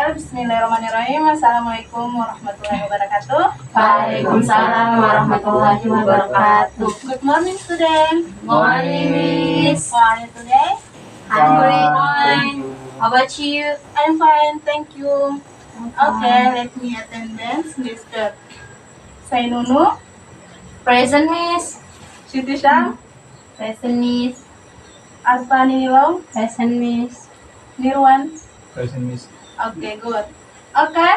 belajar. Bismillahirrahmanirrahim. Assalamualaikum warahmatullahi wabarakatuh. Waalaikumsalam warahmatullahi wabarakatuh. Good morning, student. Morning, Miss. How are you today? I'm very fine. How about you? I'm fine, thank you. Okay, let me attendance list. Saya Nunu, Present, Miss. Siti Syam, Present, Miss. Arfani Nilong, Present, Miss. Nirwan. Present, Miss. Okay, good. Okay,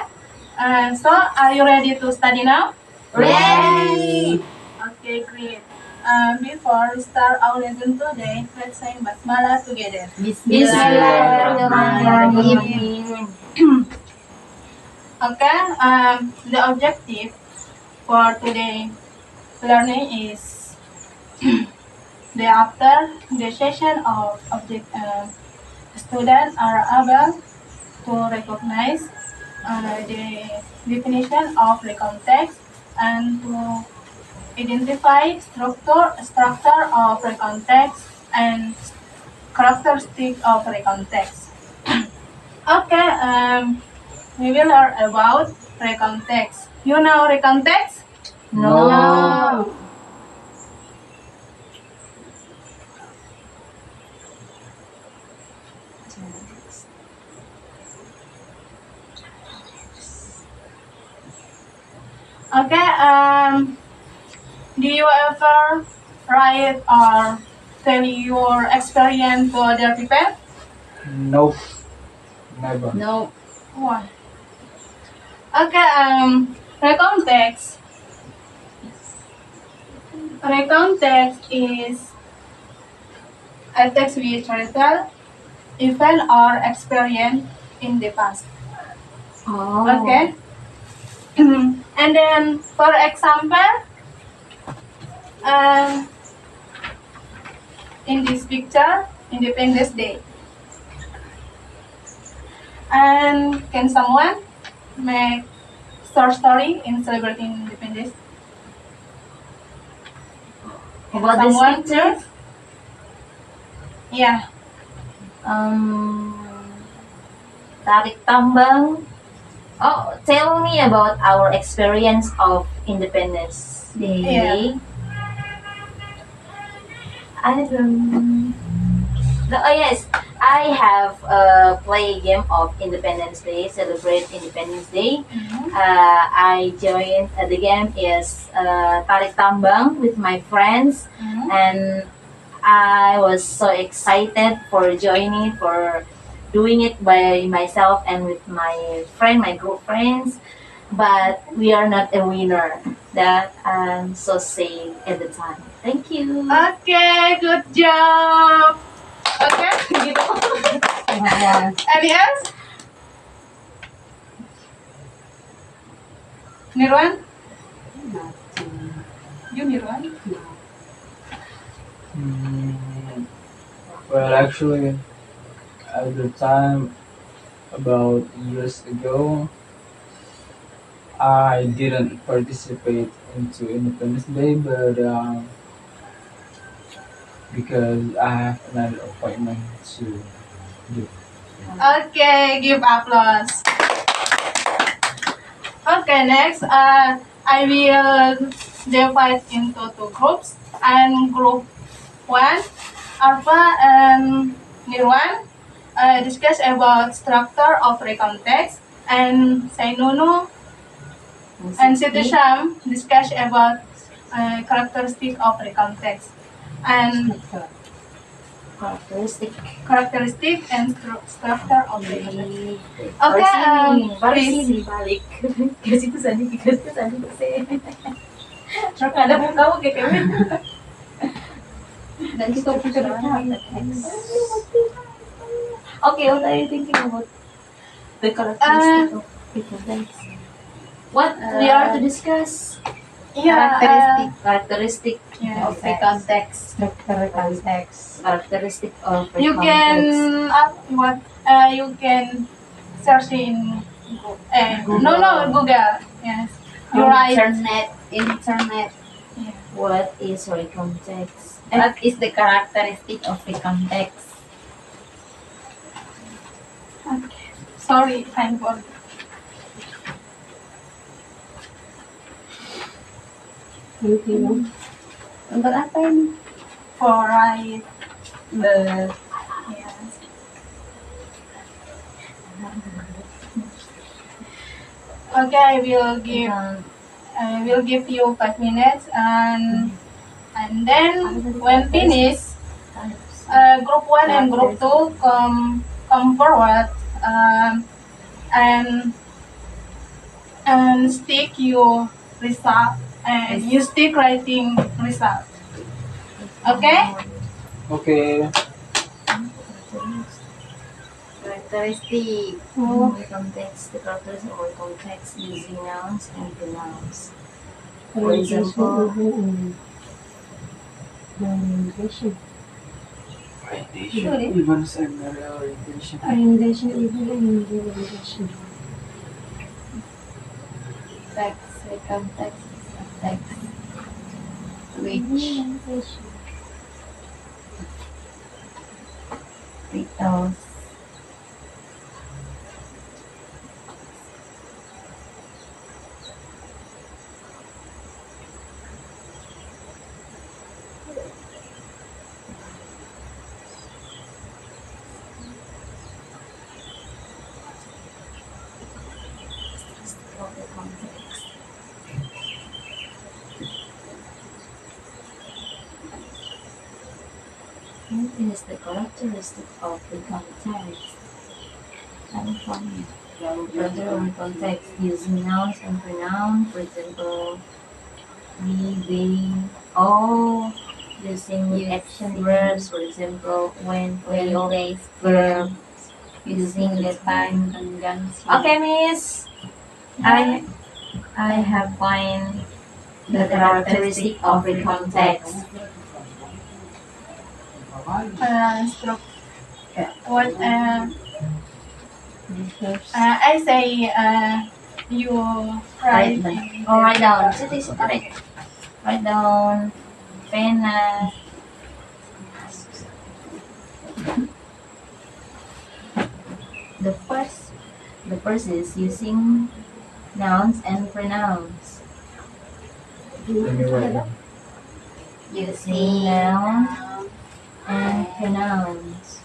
so are you ready to study now? Ready. Okay, great. Before we start our lesson today, let's say basmalah together. Bismillahirrahmanirrahim. Okay, the objective for today learning is after the session of object, students are able to recognize the definition of the context and to identify structure of the context and characteristic of the context. Okay, we will learn about the context. You know the context? No. Okay, do you ever write or tell your experience to other people? Nope. Never. No. Why? Okay, the context is a text which retell event or experience in the past. Oh. Okay. And then, for example, in this picture, Independence Day. And can someone make short story in celebrating Independence? About this Someone, picture? please? Yeah. Tarik tambang. Oh, tell me about our experience of Independence Day. Yeah. I don't. Oh yes, I have play game of Independence Day, celebrate Independence Day. I joined the game is tarik tambang with my friends, and I was so excited for joining for doing it by myself and with my friend, my group friends, but we are not a winner. That I'm so sad at the time. Thank you. Okay, good job. Okay, gitu. Any else? Nirwan? You Nirwan? Well, actually, at the time, about years ago, I didn't participate into Independence Day, but because I have another appointment to do. Okay, give applause. Okay, next, I will divide into two groups. And group 1, Arfa and Nirwan discuss about structure of the context, and Sainunu and Siti Syam discuss about characteristic of the context and characteristic and structure of the context. Okay, please. Balik. Kasi itu sandi kasi. Terus ada pun kamu kayak Kevin. Dan kita pikir Okay, what are you thinking about the characteristic of the context? What we are to discuss? Characteristic Yeah, of the context. Characteristic of the you context. you can search in Google. Yes, you write. Internet. Yeah. What is the context? What is the characteristic of the context? Okay. Sorry, time for Untuk apa ini? for write. The Yes. Okay, I will give you 5 minutes, and then when finish, group 1 and group 2 come forward, and stick your result, and you stick writing result. Okay? Okay. Characteristic. We context the characters or context using nouns and pronouns. For example, orientation. Orientation. Even secondary orientation. Orientation, even orientation. text, context, text, which details. Of the context. What is the characteristic of the context? I'm fine. Character or context using nouns and pronouns, for example, we, they, all, using action verbs, for example, when, place, verb, using the time conjunction. Okay, Miss. I have find the characteristic of the context. Stroke. What? I say you write. Write down. It is correct. Write down. Pena. The first is using nouns and pronouns. Let me write down. Using nouns and pronouns.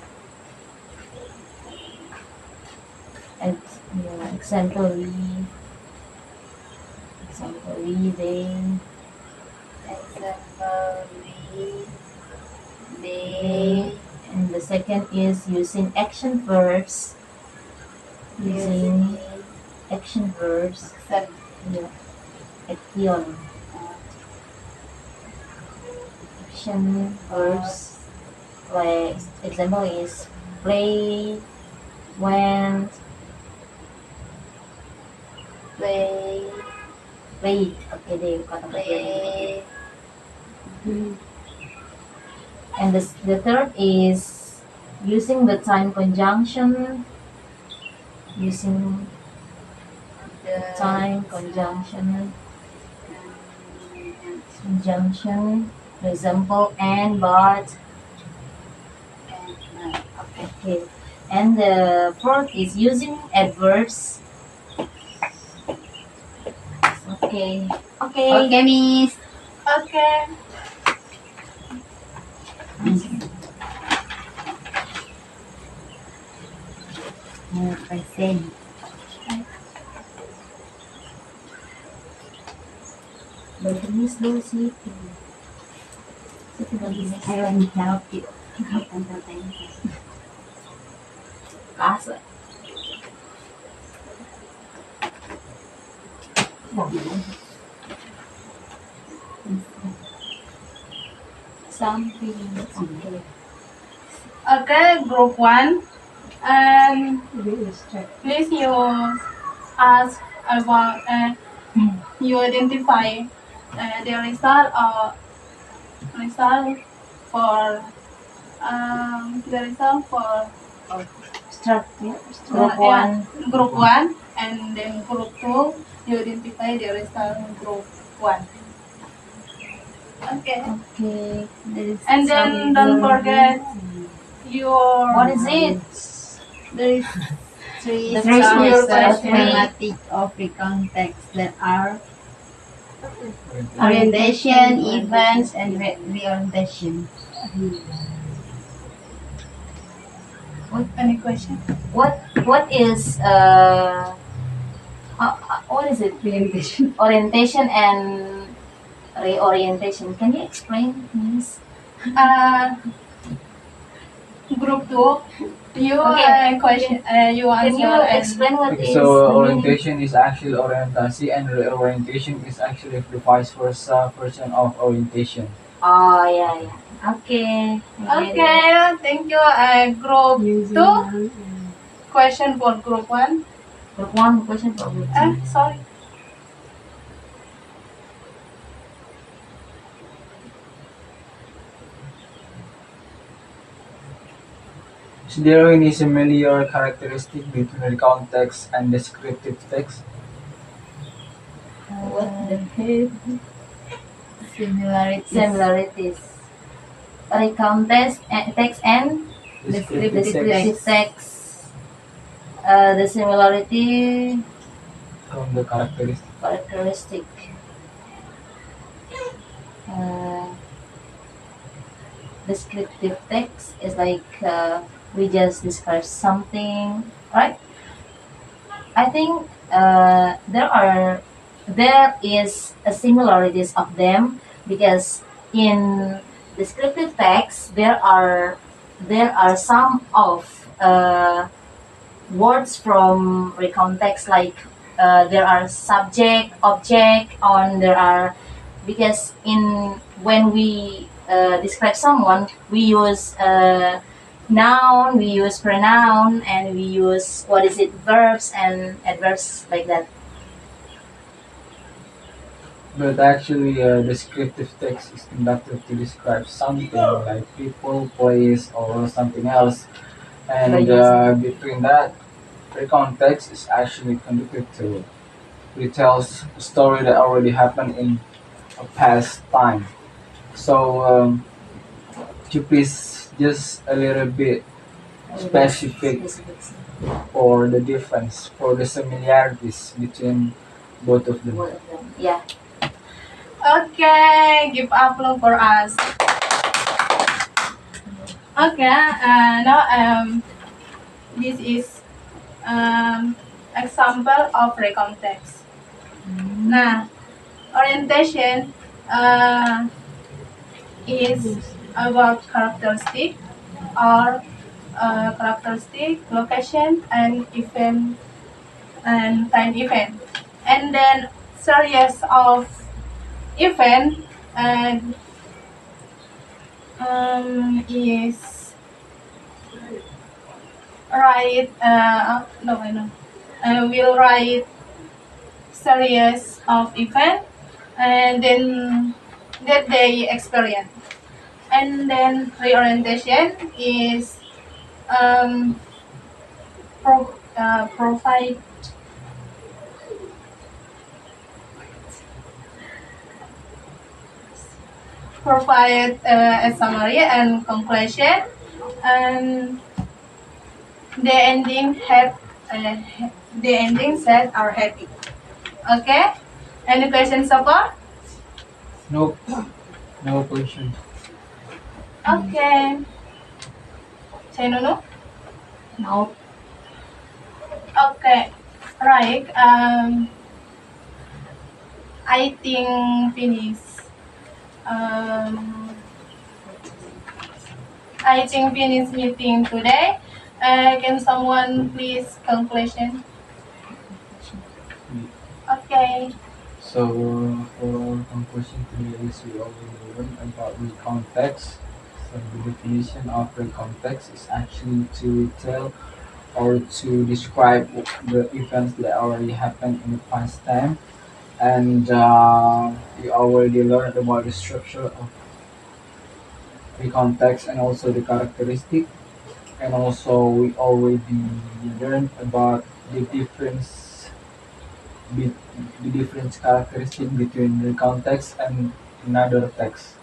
Example, we, they. Example, we, they. And the second is using action verbs. Using action verbs. Yeah. Action. Action verbs. Like example is play, went, play, played. Okay, they kata play. And the third is using the time conjunction. Using the time conjunction. For example, and, but. Okay. And the fourth is using adverbs. Okay. Okay, Miss. Okay. Present. But Miss Lucy, I want to help you. Kasa. Something. Okay. Okay, group 1. And please you ask about you identify the result for Group 1. Group 1, and then group 2 you identify the result in group 1. Okay. Okay. And then don't forget your What is it? There is three The three sources question. thematic of the context that are Orientation, orientation, events, and reorientation. Any question? what is what is it? Orientation. Orientation and reorientation. Can you explain, please? Group 2, you Okay. question, you Can answer you and explain what Okay, is so the meaning? orientation is actually orientasi, and reorientation is actually the vice versa version of orientation. Oh yeah, yeah. Okay. I get it. okay, thank you. Group Using 2, noun question for group 1. Group one question for group two. Sorry. Is there any similar characteristic between the context and descriptive text? What the similarities. similarities? Recount text and Descriptive descriptive text text. The similarity from the characteristic. Uh, descriptive text is like we just describe something, right? I think there is a similarities of them because in descriptive text there are some of words from recount text like there are subject object on there are because in when we describe someone we use noun, we use pronoun, and we use what is it verbs and adverbs like that. But actually, descriptive text is conducted to describe something like people, place, or something else. And between that, the context is actually conducted to retells a story that already happened in a past time. So, could you please just a little bit specific for the difference, for the similarities between both of them? Both of them. Yeah. Okay, give applause for us. Okay, now this is example of recontext. Nah, orientation is about characteristic or characteristic, location, and event and time event. And then series of event and is write no I know will write series of event and then that they experience. And then reorientation is provide a summary and conclusion, and the ending the ending said are happy. Okay, any questions so far? Nope, no question. Okay, say no. No. Okay, right. I think finish. I think finish meeting today. Can someone please conclusion? Okay. So, for conclusion today is we already learned about the context. So, the definition of the context is actually to tell or to describe the events that already happened in the past time. And we already learned about the structure of the context and also the characteristic. And also, we already learned about the difference, be, the different characteristic between the context and another text.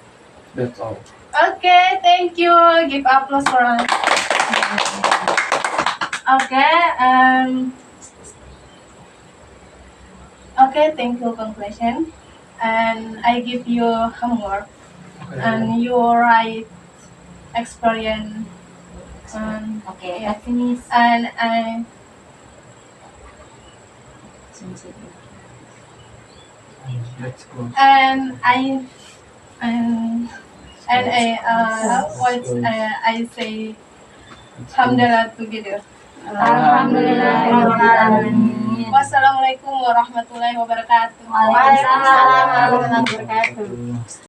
That's all. Okay, thank you. Give applause for us. Okay. Okay. Thank you. Conclusion. And I give you homework, and you write experience. Okay, Yeah. I finish. And Let's go. and I and I say Alhamdulillah together. Alhamdulillah. Wassalamualaikum warahmatullahi wabarakatuh. Waalaikumsalam warahmatullahi wabarakatuh.